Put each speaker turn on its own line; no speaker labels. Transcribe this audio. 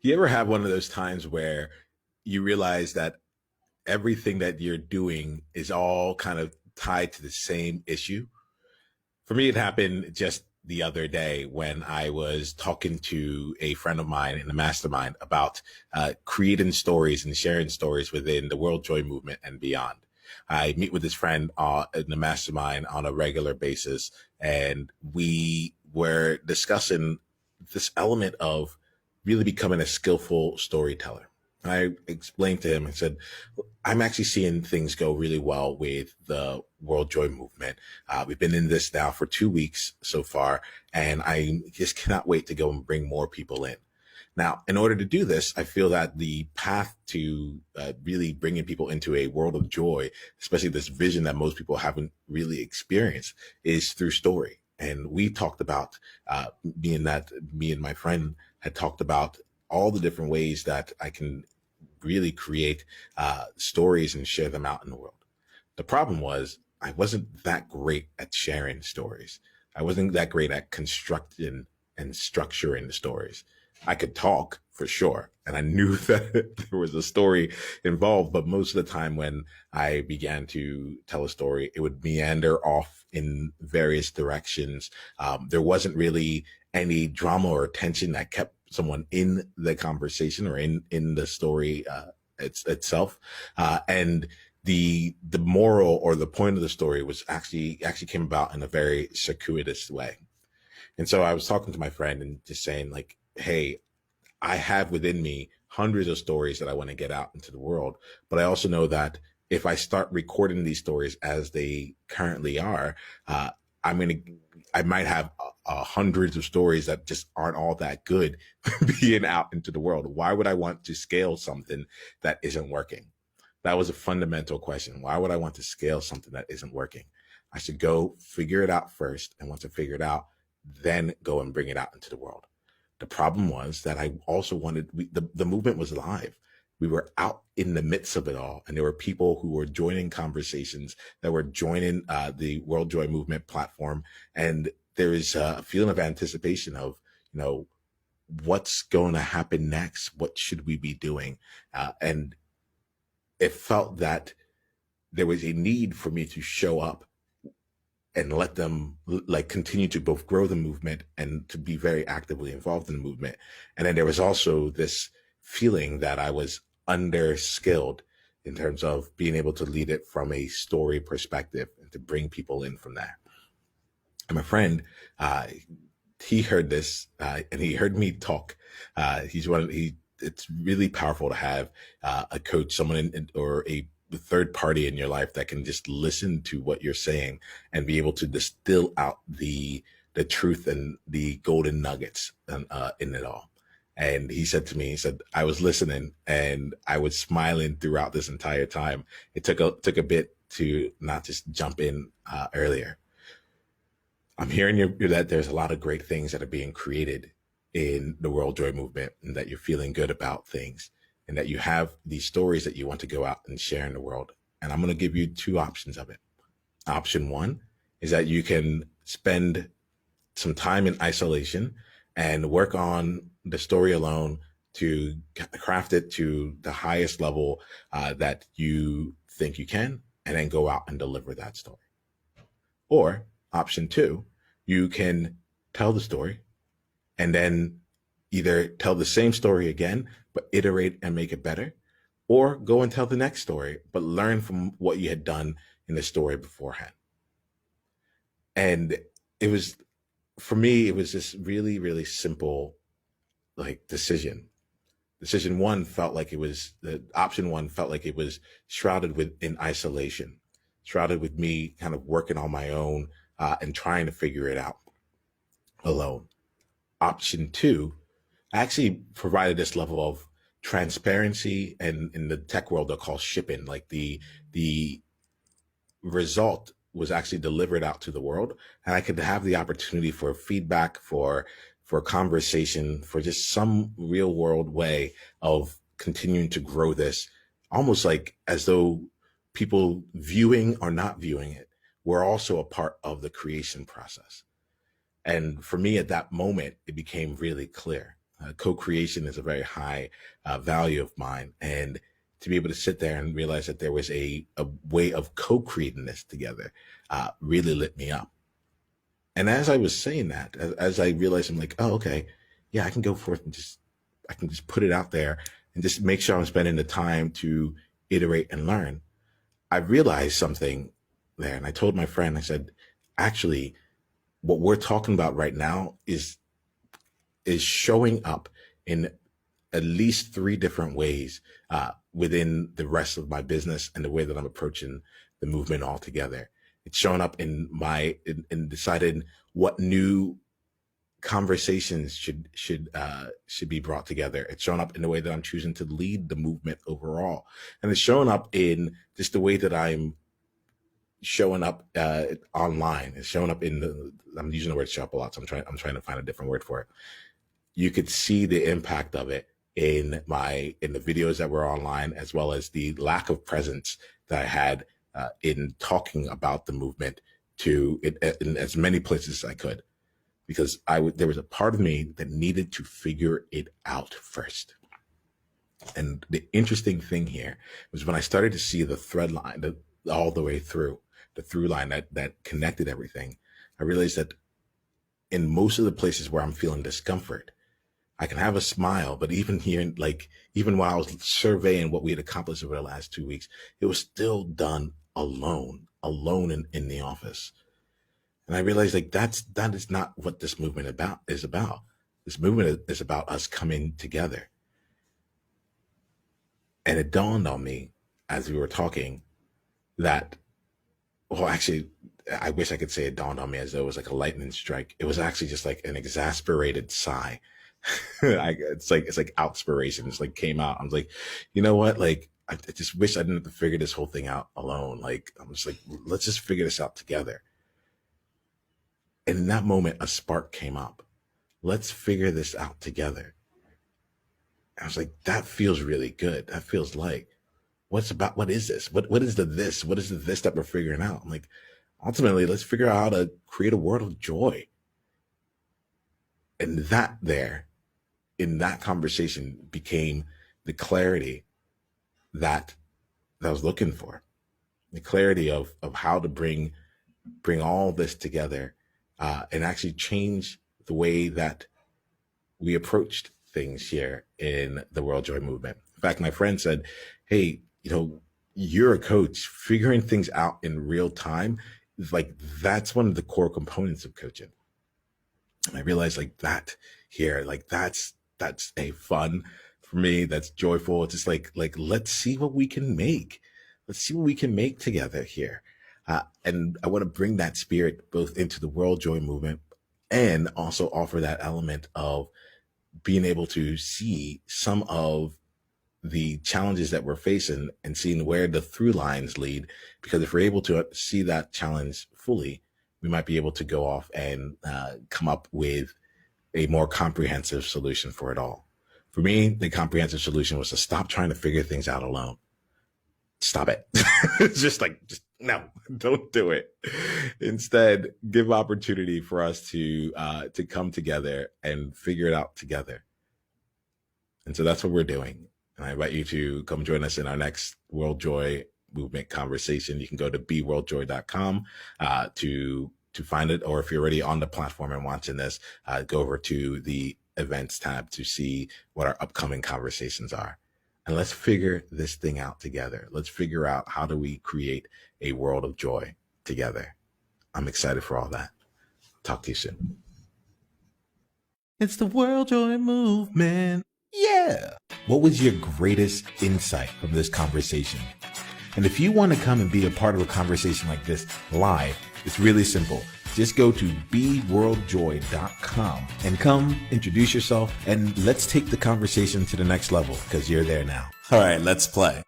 You ever have one of those times where you realize that everything that you're doing is all kind of tied to the same issue? For me, it happened just the other day when I was talking to a friend of mine in the mastermind about creating stories and sharing stories within the World Joy Movement and beyond. I meet with this friend in the mastermind on a regular basis, and we were discussing this element of really becoming a skillful storyteller. I explained to him, I said, I'm actually seeing things go really well with the World Joy Movement. We've been in this now for 2 weeks so far, and I just cannot wait to go and bring more people in. Now, in order to do this, I feel that the path to really bringing people into a world of joy, especially this vision that most people haven't really experienced, is through story. And we talked about, being that me and my friend had talked about all the different ways that I can really create stories and share them out in the world. The problem was I wasn't that great at sharing stories. I wasn't that great at constructing and structuring the stories. I could talk for sure. And I knew that there was a story involved, but most of the time when I began to tell a story, it would meander off in various directions. There wasn't really any drama or tension that kept someone in the conversation or in the story itself. And the moral or the point of the story was actually came about in a very circuitous way. And so I was talking to my friend and just saying like, hey, I have within me hundreds of stories that I want to get out into the world. But I also know that if I start recording these stories as they currently are, I'm going to, I might have hundreds of stories that just aren't all that good being out into the world. Why would I want to scale something that isn't working? That was a fundamental question. Why would I want to scale something that isn't working? I should go figure it out first. And once I figure it out, then go and bring it out into the world. The problem was that I also wanted, the movement was live. We were out in the midst of it all. And there were people who were joining conversations that were joining the World Joy Movement platform. And there is a feeling of anticipation of, you know, what's going to happen next? What should we be doing? And it felt that there was a need for me to show up and let them like continue to both grow the movement and to be very actively involved in the movement. And then there was also this feeling that I was underskilled in terms of being able to lead it from a story perspective and to bring people in from that. And my friend, he heard this, and he heard me talk. It's really powerful to have a coach, someone or a third party in your life that can just listen to what you're saying and be able to distill out the truth and the golden nuggets in it all. And he said to me, he said, I was listening and I was smiling throughout this entire time. It took a bit to not just jump in earlier. I'm hearing that there's a lot of great things that are being created in the World Joy Movement and that you're feeling good about things and that you have these stories that you want to go out and share in the world. And I'm going to give you two options of it. Option one is that you can spend some time in isolation and work on the story alone to craft it to the highest level that you think you can, and then go out and deliver that story. Or option two, you can tell the story and then either tell the same story again, but iterate and make it better, or go and tell the next story, but learn from what you had done in the story beforehand. And it was, for me, it was this really, really simple like decision. Decision one felt like it was the option one felt like it was shrouded with in isolation, shrouded with me kind of working on my own and trying to figure it out alone. Option two actually provided this level of transparency, and in the tech world they'll call shipping, like the result was actually delivered out to the world, and I could have the opportunity for feedback, for conversation, for just some real world way of continuing to grow this, almost like as though people viewing or not viewing it were also a part of the creation process. And for me at that moment, it became really clear. Co-creation is a very high value of mine. And to be able to sit there and realize that there was a way of co-creating this together really lit me up. And as I was saying that, as I realized, I'm like, oh, okay, yeah, I can go forth and I can just put it out there and just make sure I'm spending the time to iterate and learn. I realized something there. And I told my friend, I said, actually, what we're talking about right now is showing up in at least 3 different ways within the rest of my business and the way that I'm approaching the movement altogether. It's showing up in in deciding what new conversations should be brought together. It's showing up in the way that I'm choosing to lead the movement overall, and it's showing up in just the way that I'm showing up online. It's showing up in I'm using the word show up a lot, so I'm trying to find a different word for it. You could see the impact of it in the videos that were online, as well as the lack of presence that I had in talking about the movement in as many places as I could, because there was a part of me that needed to figure it out first. And the interesting thing here was when I started to see the thread line all the way through, the through line that connected everything, I realized that in most of the places where I'm feeling discomfort, I can have a smile, but even here, even while I was surveying what we had accomplished over the last 2 weeks, it was still done alone in the office. And I realized that is not what this movement is about. This movement is about us coming together. And it dawned on me as we were talking that, well, actually, I wish I could say it dawned on me as though it was like a lightning strike. It was actually just like an exasperated sigh. It's like outspiration. It's like came out. I was like, you know what? Like, I just wish I didn't have to figure this whole thing out alone. Like, I'm just like, let's just figure this out together. And in that moment, a spark came up. Let's figure this out together. I was like, that feels really good. That feels like, what is this? What is the this? What is the this that we're figuring out? I'm like, ultimately, let's figure out how to create a world of joy. And that there, in that conversation, became the clarity that I was looking for. The clarity of how to bring all this together and actually change the way that we approached things here in the World Joy Movement. In fact, my friend said, hey, you're a coach. Figuring things out in real time, that's one of the core components of coaching. And I realized that here, that's a fun for me. That's joyful. It's just like, let's see what we can make. Let's see what we can make together here. And I want to bring that spirit both into the World Joy Movement and also offer that element of being able to see some of the challenges that we're facing and seeing where the through lines lead. Because if we're able to see that challenge fully, we might be able to go off and come up with a more comprehensive solution for it all. For me, the comprehensive solution was to stop trying to figure things out alone. Stop it. just no, don't do it. Instead, give opportunity for us to come together and figure it out together. And so that's what we're doing. And I invite you to come join us in our next World Joy Movement conversation. You can go to beworldjoy.com to find it, or if you're already on the platform and watching this, go over to the events tab to see what our upcoming conversations are. And let's figure this thing out together. Let's figure out how do we create a world of joy together. I'm excited for all that. Talk to you soon. It's the World Joy Movement. Yeah. What was your greatest insight from this conversation? And if you want to come and be a part of a conversation like this live, it's really simple. Just go to beworldjoy.com and come introduce yourself, and let's take the conversation to the next level, because you're there now. All right, let's play.